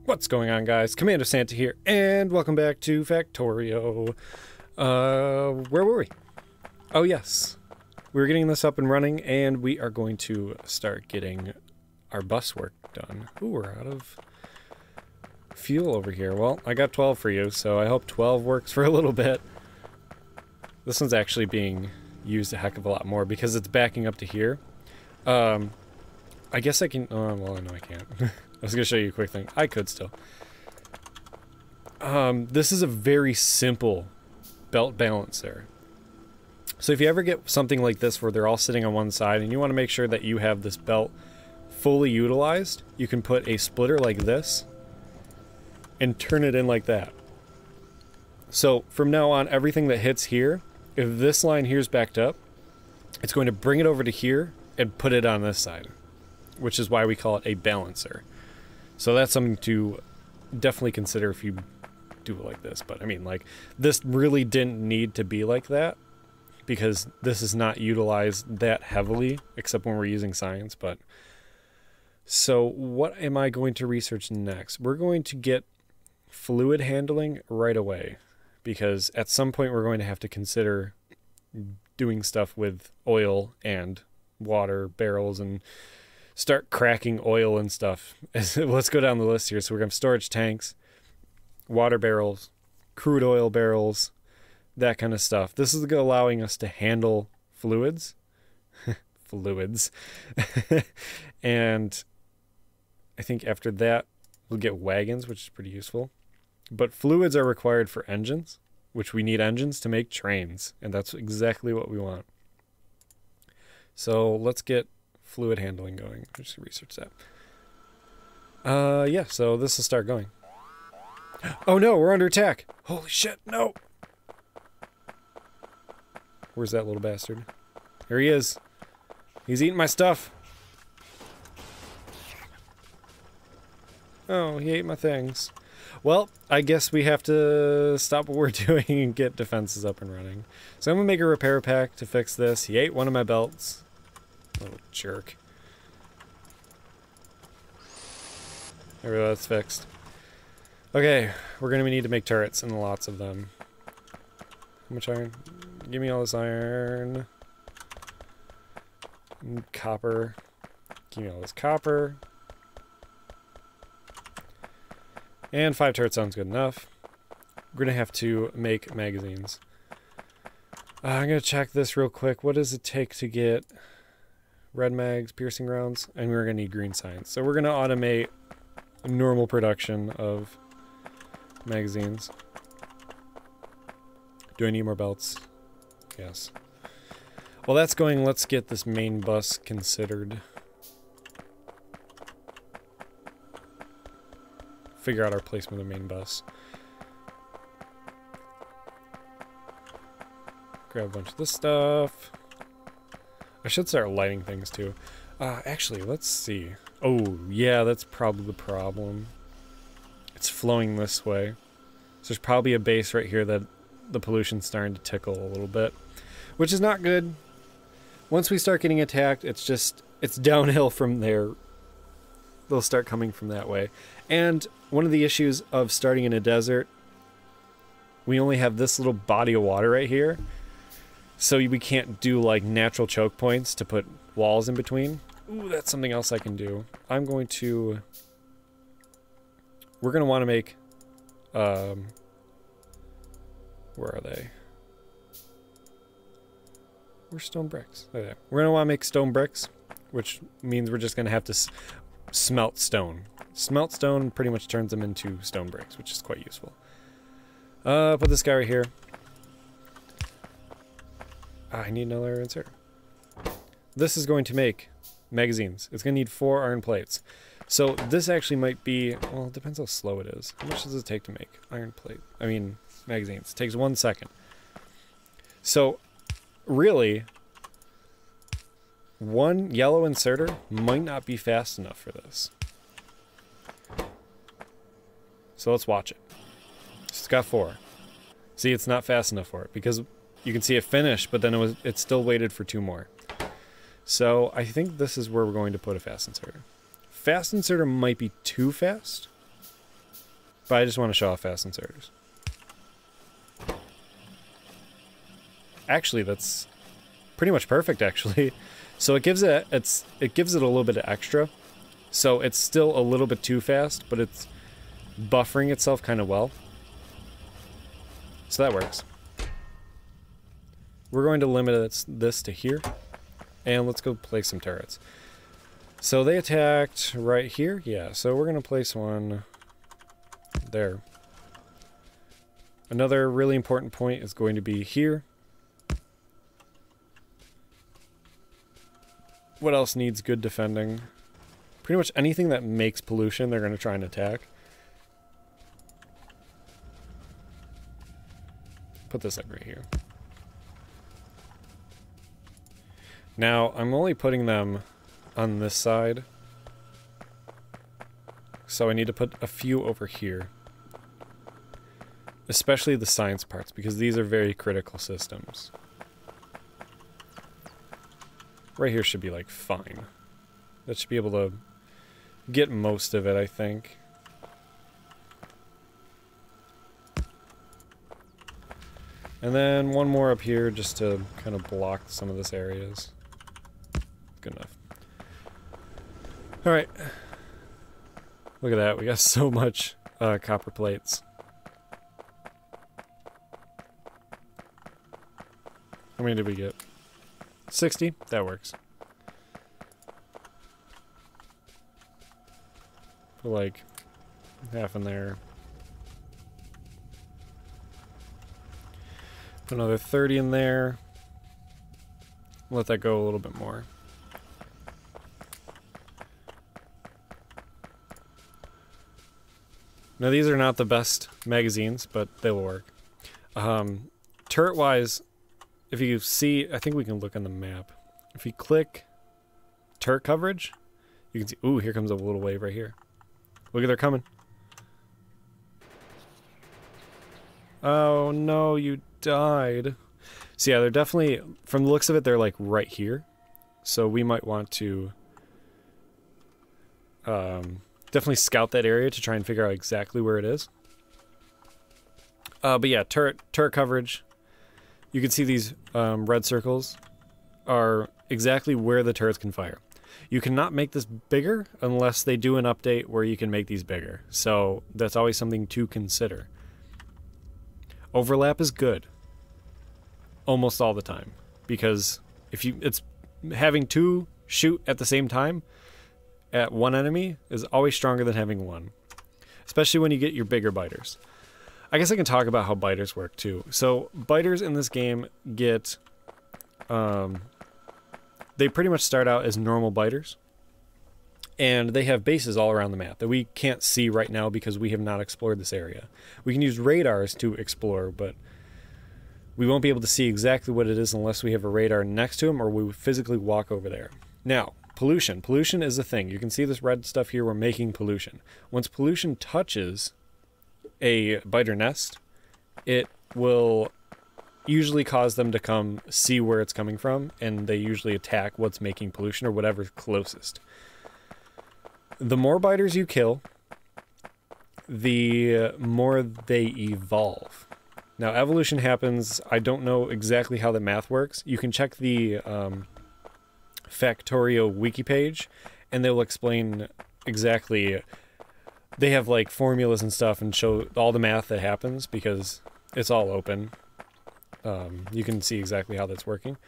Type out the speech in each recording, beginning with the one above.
What's going on, guys? Commander Santa here, and welcome back to Factorio. Where were we? Oh, yes. We were getting this up and running, and we are going to start getting our bus work done. Ooh, we're out of fuel over here. Well, I got 12 for you, so I hope 12 works for a little bit. This one's actually being used a heck of a lot more because it's backing up to here. I guess I can... Oh, well, no, I can't. I was going to show you a quick thing. I could still. This is a very simple belt balancer. So if you ever get something like this where they're all sitting on one side and you want to make sure that you have this belt fully utilized, you can put a splitter like this and turn it in like that. So from now on, everything that hits here, if this line here is backed up, it's going to bring it over to here and put it on this side, which is why we call it a balancer. So that's something to definitely consider if you do it like this. But I mean, like, this really didn't need to be like that because this is not utilized that heavily, except when we're using science. But so what am I going to research next? We're going to get fluid handling right away, because at some point we're going to have to consider doing stuff with oil and water barrels and start cracking oil and stuff. Let's go down the list here. So we're going to have storage tanks, water barrels, crude oil barrels, that kind of stuff. This is allowing us to handle fluids. Fluids. And I think after that, we'll get wagons, which is pretty useful. But fluids are required for engines, which we need engines to make trains. And that's exactly what we want. So let's get fluid handling going. Just research that. Yeah, so this will start going. Oh no, we're under attack. Holy shit, no. Where's that little bastard? Here he is. He's eating my stuff. Oh, he ate my things. Well, I guess we have to stop what we're doing and get defenses up and running. So I'm gonna make a repair pack to fix this. He ate one of my belts. Little jerk. There we go, that's fixed. Okay, we're gonna need to make turrets, and lots of them. How much iron? Give me all this iron. Copper. Give me all this copper. And 5 turrets sounds good enough. We're gonna have to make magazines. I'm gonna check this real quick. What does it take to get red mags, piercing rounds, and we're gonna need green science. So we're gonna automate normal production of magazines. Do I need more belts? Yes. Well, that's going. Let's get this main bus considered. Figure out our placement of the main bus. Grab a bunch of this stuff. I should start lighting things too. Actually, let's see. Oh, yeah, that's probably the problem. It's flowing this way. So there's probably a base right here that the pollution's starting to tickle a little bit, which is not good. Once we start getting attacked, it's downhill from there. They'll start coming from that way. And one of the issues of starting in a desert, we only have this little body of water right here. So we can't do like natural choke points to put walls in between. Ooh, that's something else I can do. We're going to want to make, where are they? Where's stone bricks? Oh, yeah. We're going to want to make stone bricks, which means we're just going to have to smelt stone. Smelt stone pretty much turns them into stone bricks, which is quite useful. Put this guy right here. I need another insert. This is going to make magazines. It's going to need 4 iron plates. So this actually might be, well, it depends how slow it is. How much does it take to make magazines? It takes 1 second. So really, 1 yellow inserter might not be fast enough for this. So let's watch it. It's got 4. See, it's not fast enough for it because you can see it finished, but then it still waited for 2 more. So I think this is where we're going to put a fast inserter. Fast inserter might be too fast. But I just want to show off fast inserters. Actually, that's pretty much perfect, actually. So it gives it a little bit of extra. So it's still a little bit too fast, but it's buffering itself kind of well. So that works. We're going to limit this to here. And let's go place some turrets. So they attacked right here. Yeah, so we're going to place one there. Another really important point is going to be here. What else needs good defending? Pretty much anything that makes pollution, they're going to try and attack. Put this like right here. Now, I'm only putting them on this side. So I need to put a few over here. Especially the science parts, because these are very critical systems. Right here should be, like, fine. That should be able to get most of it, I think. And then one more up here just to kind of block some of this areas. Good enough. Alright. Look at that, we got so much copper plates. How many did we get? 60? That works. Put like half in there. Put another 30 in there. Let that go a little bit more. Now these are not the best magazines, but they will work. Turret-wise, if you see, I think we can look on the map. If you click turret coverage, you can see, ooh, here comes a little wave right here. Look at they're coming. Oh no, you died. So yeah, they're definitely, from the looks of it, they're like right here. So we might want to definitely scout that area to try and figure out exactly where it is. But yeah, turret coverage. You can see these red circles are exactly where the turrets can fire. You cannot make this bigger unless they do an update where you can make these bigger. So that's always something to consider. Overlap is good. Almost all the time. Because if it's having two shoot at the same time at one enemy is always stronger than having one. Especially when you get your bigger biters. I guess I can talk about how biters work too. So biters in this game get, they pretty much start out as normal biters, and they have bases all around the map that we can't see right now because we have not explored this area. We can use radars to explore, but we won't be able to see exactly what it is unless we have a radar next to them or we physically walk over there. Now, pollution. Pollution is a thing. You can see this red stuff here. We're making pollution. Once pollution touches a biter nest, it will usually cause them to come see where it's coming from, and they usually attack what's making pollution or whatever's closest. The more biters you kill, the more they evolve. Now, evolution happens, I don't know exactly how the math works. You can check the Factorio wiki page, and they'll explain exactly. They have like formulas and stuff and show all the math that happens because it's all open. You can see exactly how that's working.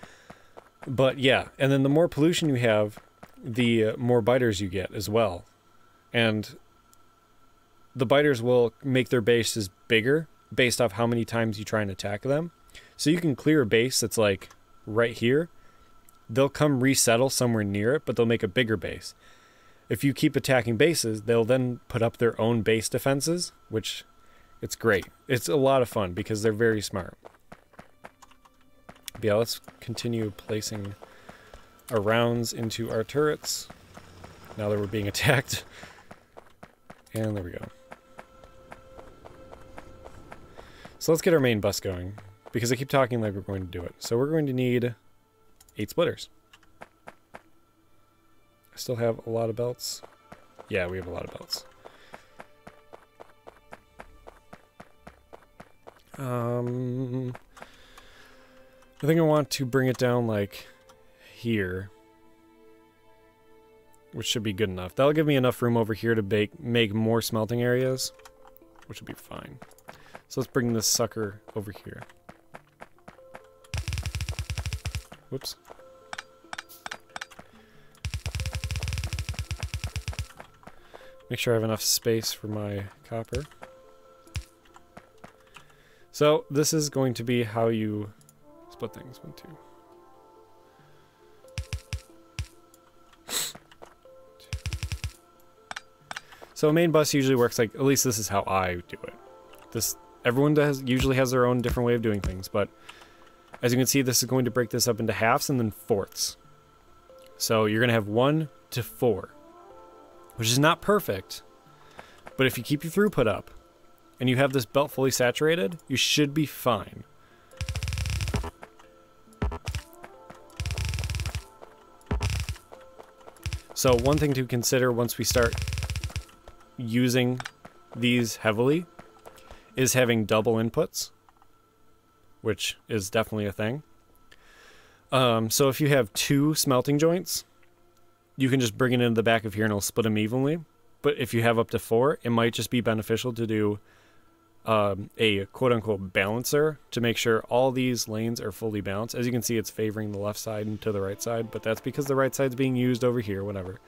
But yeah, and then the more pollution you have, the more biters you get as well. And the biters will make their bases bigger based off how many times you try and attack them. So you can clear a base that's like right here. They'll come resettle somewhere near it, but they'll make a bigger base. If you keep attacking bases, they'll then put up their own base defenses, which it's great. It's a lot of fun because they're very smart. But yeah, let's continue placing our rounds into our turrets now that we're being attacked. And there we go. So let's get our main bus going because I keep talking like we're going to do it. So we're going to need 8 splitters. I still have a lot of belts. Yeah, we have a lot of belts. I think I want to bring it down like here, which should be good enough. That'll give me enough room over here to make more smelting areas, which will be fine. So let's bring this sucker over here. Whoops. Make sure I have enough space for my copper. So this is going to be how you split things. 1, 2. So a main bus usually works like, at least this is how I do it. Everyone usually has their own different way of doing things, but as you can see, this is going to break this up into halves and then fourths. So you're going to have 1 to 4, which is not perfect, but if you keep your throughput up and you have this belt fully saturated, you should be fine. So one thing to consider once we start using these heavily is having double inputs, which is definitely a thing. So if you have 2 smelting joints, you can just bring it into the back of here and it'll split them evenly. But if you have up to 4, it might just be beneficial to do a quote-unquote balancer to make sure all these lanes are fully balanced. As you can see, it's favoring the left side and to the right side, but that's because the right side's being used over here, whatever.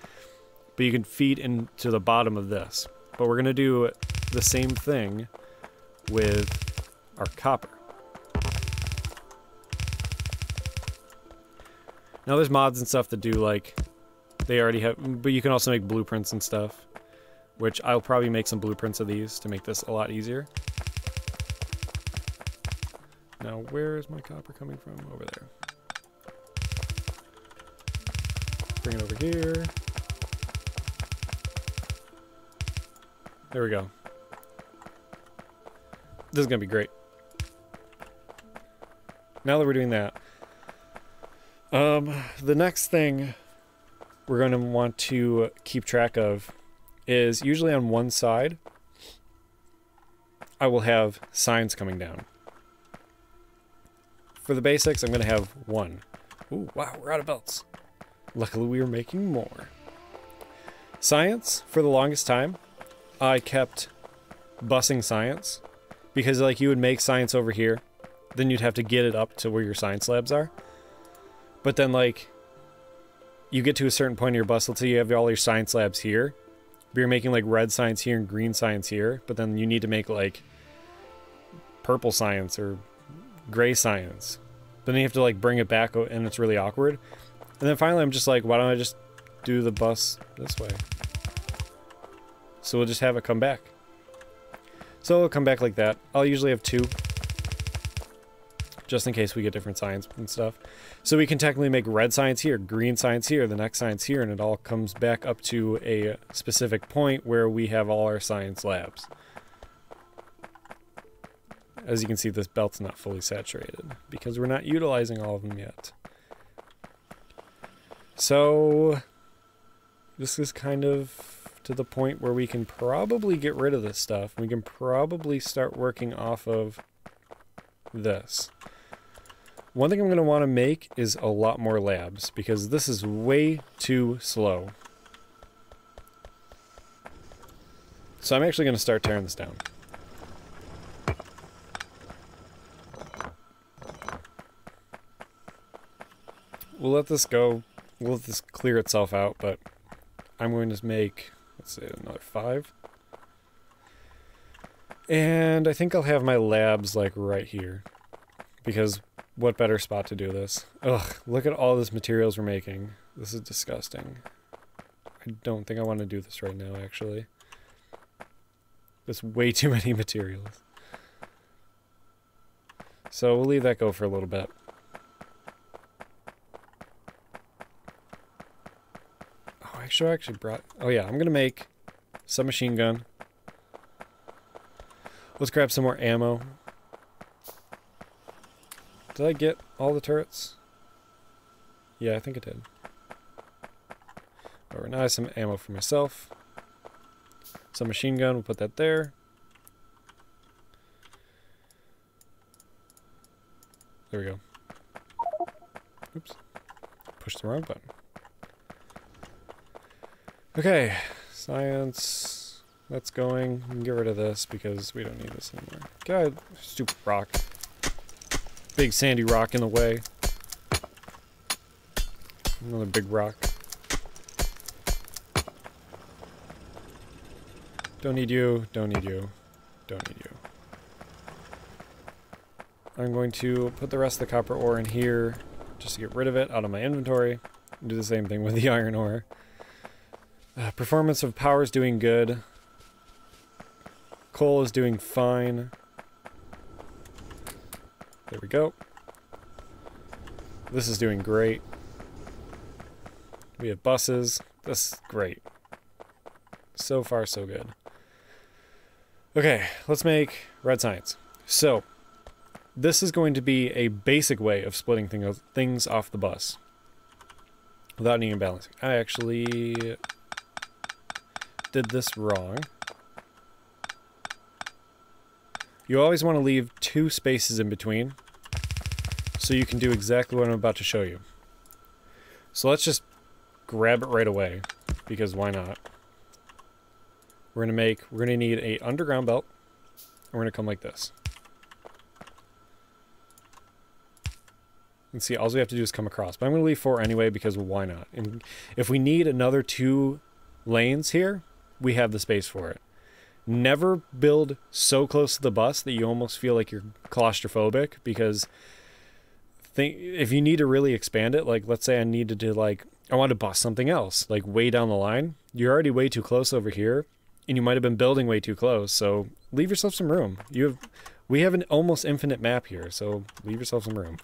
But you can feed into the bottom of this. But we're going to do the same thing with our copper. Now there's mods and stuff that do like, they already have, but you can also make blueprints and stuff, which I'll probably make some blueprints of these to make this a lot easier. Now where is my copper coming from? Over there. Bring it over here. There we go. This is going to be great. Now that we're doing that, the next thing we're going to want to keep track of is usually on one side, I will have signs coming down. For the basics, I'm going to have 1. Ooh, wow, we're out of belts. Luckily, we are making more. Science, for the longest time, I kept busing science because like you would make science over here, then you'd have to get it up to where your science labs are. But then like you get to a certain point in your bus, let's say you have all your science labs here, but you're making like red science here and green science here, but then you need to make like purple science or gray science. Then you have to like bring it back and it's really awkward. And then finally I'm just like, why don't I just do the bus this way? So we'll just have it come back. So it'll come back like that. I'll usually have 2, just in case we get different science and stuff. So we can technically make red science here, green science here, the next science here, and it all comes back up to a specific point where we have all our science labs. As you can see, this belt's not fully saturated because we're not utilizing all of them yet. So this is kind of to the point where we can probably get rid of this stuff. We can probably start working off of this. One thing I'm going to want to make is a lot more labs because this is way too slow. So I'm actually going to start tearing this down. We'll let this go. We'll let this clear itself out, but I'm going to make, let's say, another 5. And I think I'll have my labs like right here. Because what better spot to do this? Ugh, look at all this materials we're making. This is disgusting. I don't think I want to do this right now, actually. There's way too many materials. So we'll leave that go for a little bit. Oh, I actually brought... Oh yeah, I'm going to make some machine gun. Let's grab some more ammo. Did I get all the turrets? Yeah, I think I did. Alright, now I have some ammo for myself. Some machine gun, we'll put that there. There we go. Oops. Pushed the wrong button. Okay, science. That's going. We can get rid of this because we don't need this anymore. God, stupid rock. Big sandy rock in the way. Another big rock. Don't need you, don't need you, don't need you. I'm going to put the rest of the copper ore in here just to get rid of it out of my inventory. Do the same thing with the iron ore. Performance of power is doing good. Coal is doing fine. There we go. This is doing great. We have buses. This is great. So far, so good. Okay, let's make red science. So, this is going to be a basic way of splitting things off the bus without needing balancing. I actually did this wrong. You always want to leave 2 spaces in between so you can do exactly what I'm about to show you. So let's just grab it right away, because why not? We're gonna need a underground belt, and we're gonna come like this. And see, all we have to do is come across. But I'm gonna leave 4 anyway, because why not? And if we need another 2 lanes here, we have the space for it. Never build so close to the bus that you almost feel like you're claustrophobic, because if you need to really expand it, like let's say I needed to I want to bust something else, like way down the line, you're already way too close over here, and you might have been building way too close, so leave yourself some room. We have an almost infinite map here, so leave yourself some room.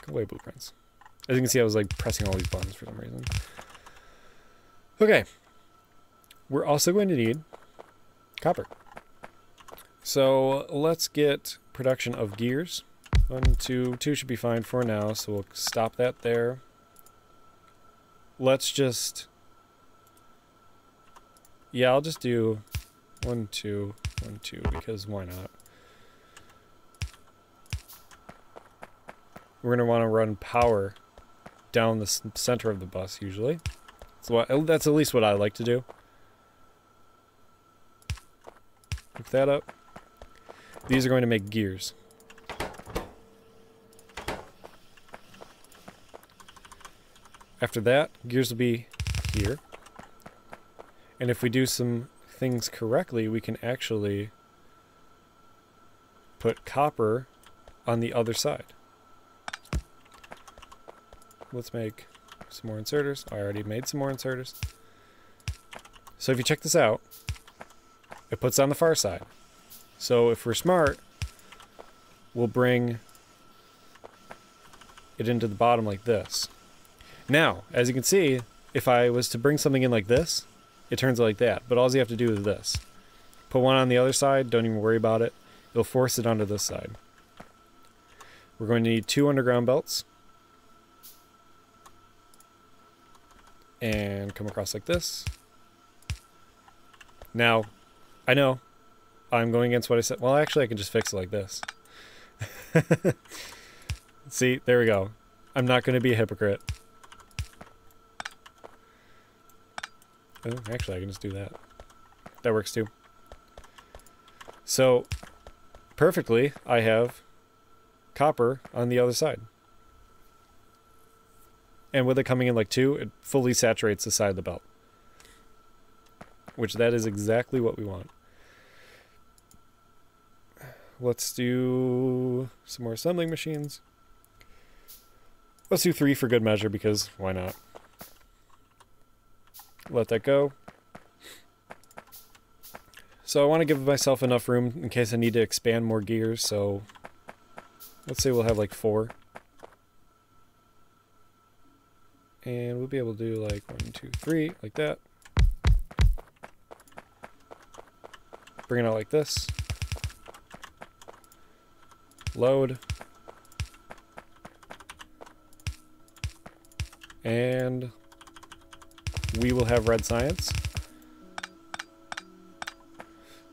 Go away, blueprints. As you can see, I was pressing all these buttons for some reason. Okay. We're also going to need copper. So let's get production of gears. 1, 2 should be fine for now, so we'll stop that there. Let's just... Yeah, I'll just do 1, 2, 1, 2, because why not? We're going to want to run power down the center of the bus, usually. So that's at least what I like to do. Hook that up. These are going to make gears. After that, gears will be here. And if we do some things correctly, we can actually put copper on the other side. Let's make some more inserters. I already made some more inserters. So if you check this out, it puts on the far side. So if we're smart, we'll bring it into the bottom like this. Now, as you can see, if I was to bring something in like this, it turns out like that. But all you have to do is this. Put one on the other side, don't even worry about it. It'll force it onto this side. We're going to need 2 underground belts. And come across like this. Now, I know I'm going against what I said. Well, actually, I can just fix it like this. See, there we go. I'm not going to be a hypocrite. Oh, actually, I can just do that. That works too. So, perfectly, I have copper on the other side. And with it coming in like 2, it fully saturates the side of the belt. Which that is exactly what we want. Let's do some more assembling machines. Let's do 3 for good measure, because why not? Let that go. So I want to give myself enough room in case I need to expand more gears, so let's say we'll have like 4. And we'll be able to do like 1, 2, 3, like that. Bring it out like this. Load. And we will have red science.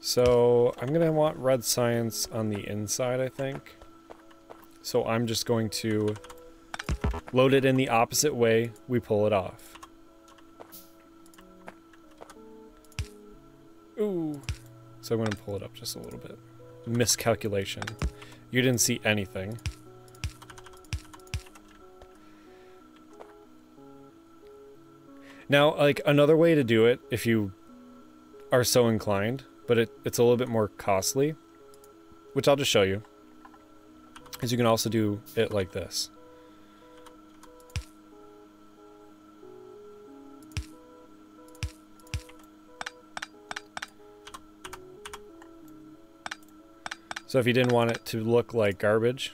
So I'm gonna want red science on the inside, I think. So I'm just going to load it in the opposite way we pull it off. Ooh. So I'm gonna pull it up just a little bit. Miscalculation. You didn't see anything. Now, like, another way to do it, if you are so inclined, but it's a little bit more costly, which I'll just show you, is you can also do it like this. So if you didn't want it to look like garbage,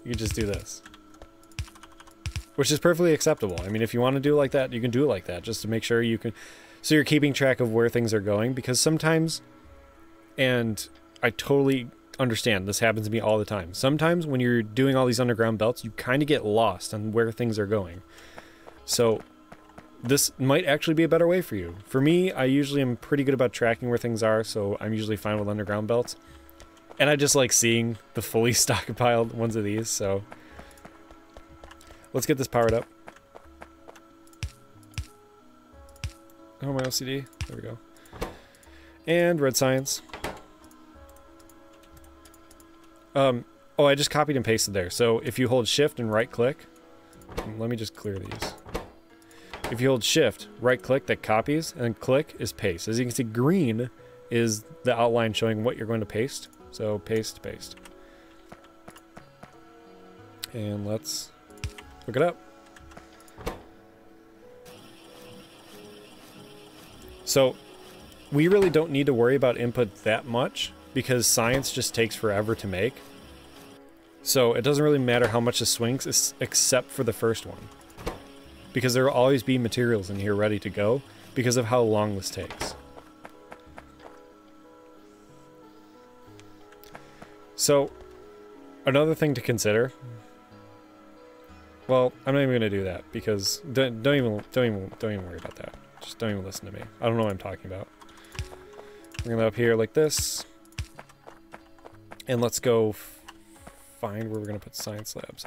you just do this. Which is perfectly acceptable. I mean, if you want to do it like that, you can do it like that, just to make sure you can... So you're keeping track of where things are going, because sometimes, and I totally understand, this happens to me all the time. Sometimes when you're doing all these underground belts, you kind of get lost on where things are going. So this might actually be a better way for you. For me, I usually am pretty good about tracking where things are, so I'm usually fine with underground belts. And I just like seeing the fully stockpiled ones of these, so... Let's get this powered up. Oh, my LCD. There we go. And red science. Oh, I just copied and pasted there. So if you hold shift and right click, let me just clear these. If you hold shift, right click, that copies, and then click is paste. As you can see, green is the outline showing what you're going to paste. So paste, paste. And let's look it up. So we really don't need to worry about input that much because science just takes forever to make. So it doesn't really matter how much it swings except for the first one. Because there will always be materials in here ready to go because of how long this takes. So another thing to consider, well, I'm not even going to do that because don't even worry about that. Just don't even listen to me. I don't know what I'm talking about. We're going to up here like this. And let's go find where we're going to put science labs.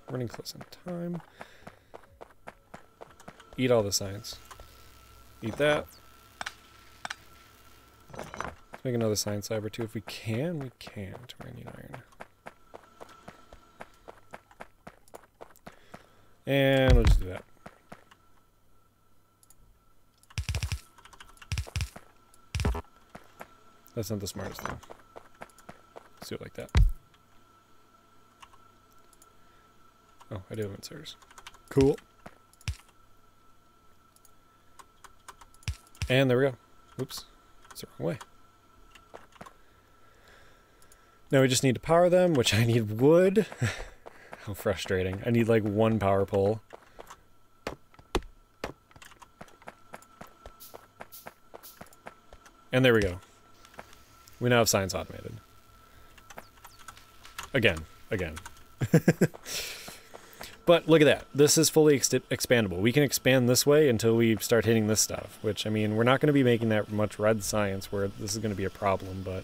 Running close on time. Eat all the science. Eat that. Let's make another science lab or two if we can. We can. We're going to need iron. And we'll just do that. That's not the smartest thing. Let's do it like that. Oh, I do have inserters. Cool. And there we go. Oops. It's the wrong way. Now we just need to power them, which I need wood. How frustrating. I need like one power pole. And there we go. We now have science automated. Again. But look at that. This is fully expandable. We can expand this way until we start hitting this stuff, which, I mean, we're not going to be making that much red science where this is going to be a problem, but...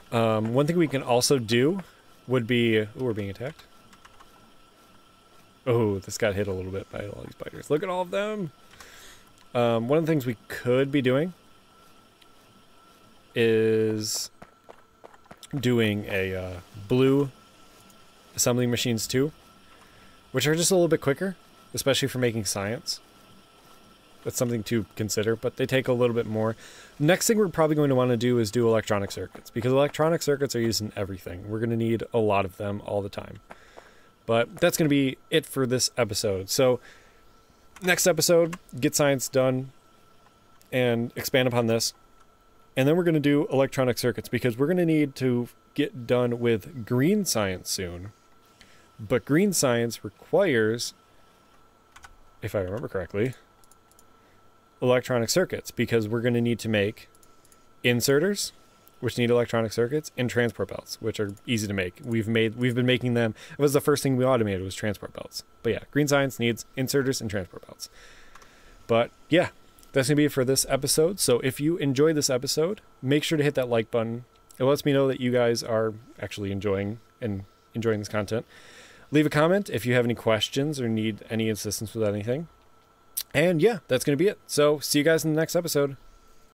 one thing we can also do would be... Ooh, we're being attacked. Oh, this got hit a little bit by all these spiders. Look at all of them! One of the things we could be doing is doing a blue assembling machines too, which are just a little bit quicker, especially for making science. That's something to consider, but they take a little bit more. Next thing we're probably going to want to do is do electronic circuits, because electronic circuits are used in everything. We're going to need a lot of them all the time. But that's going to be it for this episode. So next episode, get science done and expand upon this. And then we're going to do electronic circuits, because we're going to need to get done with green science soon. But green science requires, if I remember correctly, electronic circuits, because we're going to need to make inserters, which need electronic circuits, and transport belts, which are easy to make. We've been making them. It was the first thing we automated was transport belts. But yeah, green science needs inserters and transport belts. But yeah, that's going to be it for this episode. So if you enjoyed this episode, make sure to hit that like button. It lets me know that you guys are actually enjoying this content. Leave a comment if you have any questions or need any assistance with anything. And yeah, that's going to be it. So see you guys in the next episode.